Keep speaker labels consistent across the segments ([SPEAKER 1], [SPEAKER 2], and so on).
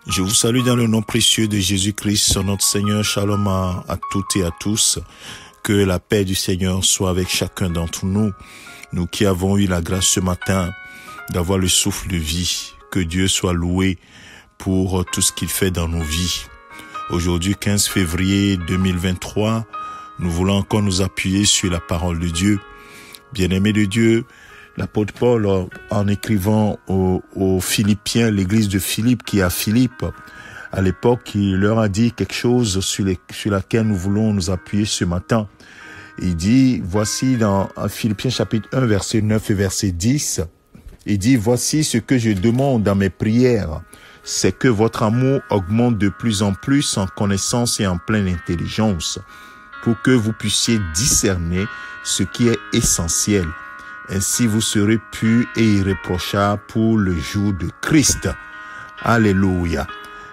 [SPEAKER 1] Je vous salue dans le nom précieux de Jésus-Christ, notre Seigneur. Shalom à toutes et à tous. Que la paix du Seigneur soit avec chacun d'entre nous. Nous qui avons eu la grâce ce matin d'avoir le souffle de vie. Que Dieu soit loué pour tout ce qu'il fait dans nos vies. Aujourd'hui, 15 février 2023, nous voulons encore nous appuyer sur la parole de Dieu. Bien-aimés de Dieu, l'apôtre Paul, en écrivant aux Philippiens, l'église de Philippe qui est à Philippe, à l'époque, il leur a dit quelque chose sur laquelle nous voulons nous appuyer ce matin. Il dit, voici dans Philippiens chapitre 1, verset 9 et verset 10, il dit, voici ce que je demande dans mes prières, c'est que votre amour augmente de plus en plus en connaissance et en pleine intelligence, pour que vous puissiez discerner ce qui est essentiel. Ainsi vous serez purs et irréprochables pour le jour de Christ. Alléluia.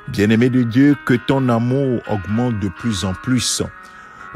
[SPEAKER 1] Bien-aimé de Dieu, que ton amour augmente de plus en plus.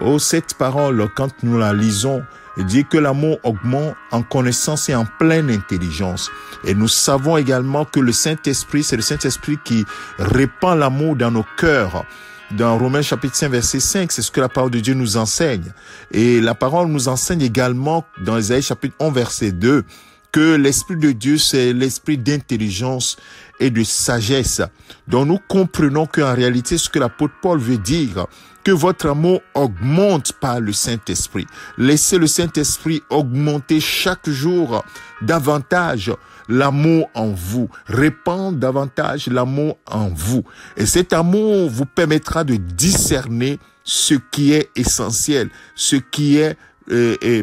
[SPEAKER 1] Oh, cette parole, quand nous la lisons, dit que l'amour augmente en connaissance et en pleine intelligence. Et nous savons également que le Saint-Esprit, c'est le Saint-Esprit qui répand l'amour dans nos cœurs. Dans Romains chapitre 5, verset 5, c'est ce que la parole de Dieu nous enseigne. Et la parole nous enseigne également dans Isaïe chapitre 11, verset 2, que l'Esprit de Dieu, c'est l'esprit d'intelligence et de sagesse. Donc nous comprenons qu'en réalité, ce que l'apôtre Paul veut dire, que votre amour augmente par le Saint-Esprit. Laissez le Saint-Esprit augmenter chaque jour davantage l'amour en vous, répandre davantage l'amour en vous. Et cet amour vous permettra de discerner ce qui est essentiel, ce qui est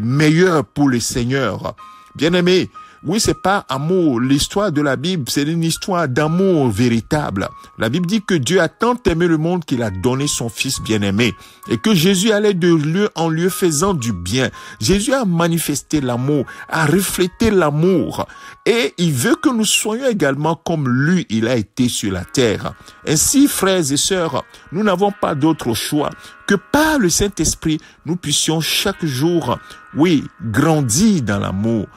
[SPEAKER 1] meilleur pour le Seigneur. Bien-aimés, oui, c'est pas amour. L'histoire de la Bible, c'est une histoire d'amour véritable. La Bible dit que Dieu a tant aimé le monde qu'il a donné son Fils bien-aimé et que Jésus allait de lieu en lieu faisant du bien. Jésus a manifesté l'amour, a reflété l'amour et il veut que nous soyons également comme lui, il a été sur la terre. Ainsi, frères et sœurs, nous n'avons pas d'autre choix que par le Saint-Esprit, nous puissions chaque jour, oui, grandir dans l'amour.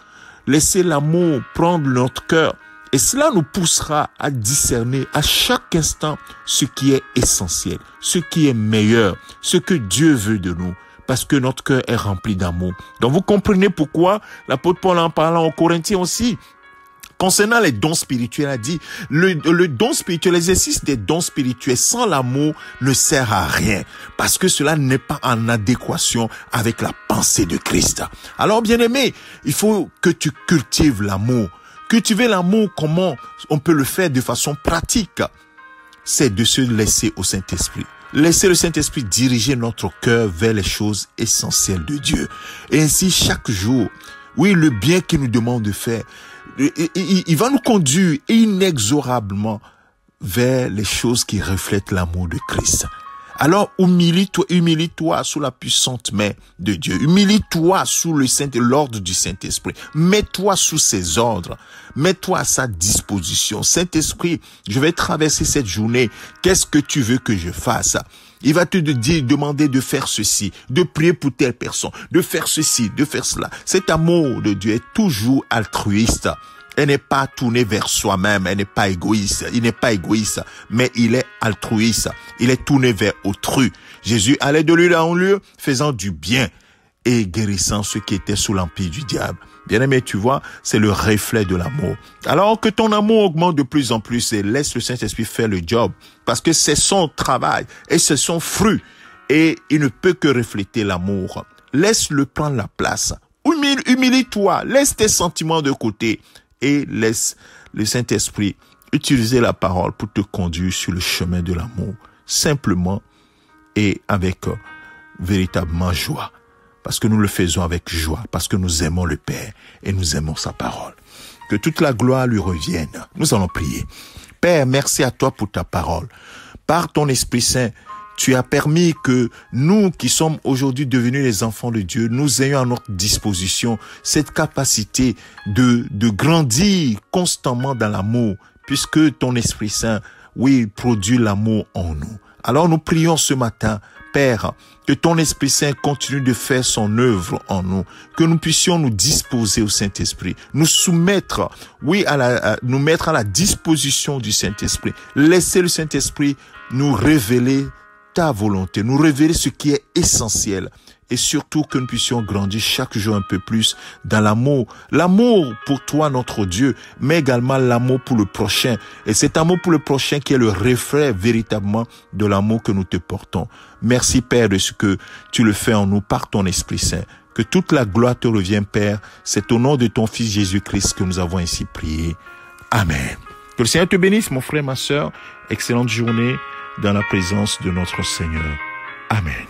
[SPEAKER 1] Laissez l'amour prendre notre cœur et cela nous poussera à discerner à chaque instant ce qui est essentiel, ce qui est meilleur, ce que Dieu veut de nous parce que notre cœur est rempli d'amour. Donc vous comprenez pourquoi l'apôtre Paul en parlant aux Corinthiens aussi, concernant les dons spirituels, a dit, le don spirituel, l'exercice des dons spirituels sans l'amour ne sert à rien parce que cela n'est pas en adéquation avec la pensée de Christ. Alors, bien-aimé, il faut que tu cultives l'amour. Cultiver l'amour, comment on peut le faire de façon pratique? C'est de se laisser au Saint-Esprit. Laissez le Saint-Esprit diriger notre cœur vers les choses essentielles de Dieu. Et ainsi, chaque jour, oui, le bien qu'il nous demande de faire, il va nous conduire inexorablement vers les choses qui reflètent l'amour de Christ. Alors, humilie-toi sous la puissante main de Dieu. Humilie-toi sous l'ordre du Saint-Esprit. Mets-toi sous ses ordres. Mets-toi à sa disposition. Saint-Esprit, je vais traverser cette journée. Qu'est-ce que tu veux que je fasse? Il va te demander de faire ceci, de prier pour telle personne, de faire ceci, de faire cela. Cet amour de Dieu est toujours altruiste. Elle n'est pas tournée vers soi-même, elle n'est pas égoïste. Il n'est pas égoïste, mais il est altruiste. Il est tourné vers autrui. Jésus allait de lieu en lieu, faisant du bien et guérissant ceux qui étaient sous l'empire du diable. Bien-aimé, tu vois, c'est le reflet de l'amour. Alors que ton amour augmente de plus en plus et laisse le Saint-Esprit faire le job, parce que c'est son travail et c'est son fruit et il ne peut que refléter l'amour. Laisse-le prendre la place. Humilie-toi, laisse tes sentiments de côté et laisse le Saint-Esprit utiliser la parole pour te conduire sur le chemin de l'amour, simplement et avec véritablement joie. Parce que nous le faisons avec joie, parce que nous aimons le Père et nous aimons sa parole. Que toute la gloire lui revienne. Nous allons prier. Père, merci à toi pour ta parole. Par ton Esprit Saint, tu as permis que nous qui sommes aujourd'hui devenus les enfants de Dieu, nous ayons à notre disposition cette capacité de grandir constamment dans l'amour, puisque ton Esprit Saint, oui, produit l'amour en nous. Alors nous prions ce matin, Père, que ton Esprit Saint continue de faire son œuvre en nous, que nous puissions nous disposer au Saint-Esprit, nous soumettre, nous mettre à la disposition du Saint-Esprit. Laisser le Saint-Esprit nous révéler ta volonté, nous révéler ce qui est essentiel. Et surtout que nous puissions grandir chaque jour un peu plus dans l'amour. L'amour pour toi, notre Dieu, mais également l'amour pour le prochain. Et cet amour pour le prochain qui est le reflet véritablement de l'amour que nous te portons. Merci Père de ce que tu le fais en nous par ton Esprit Saint. Que toute la gloire te revienne Père. C'est au nom de ton Fils Jésus-Christ que nous avons ainsi prié. Amen. Que le Seigneur te bénisse, mon frère, ma sœur. Excellente journée dans la présence de notre Seigneur. Amen.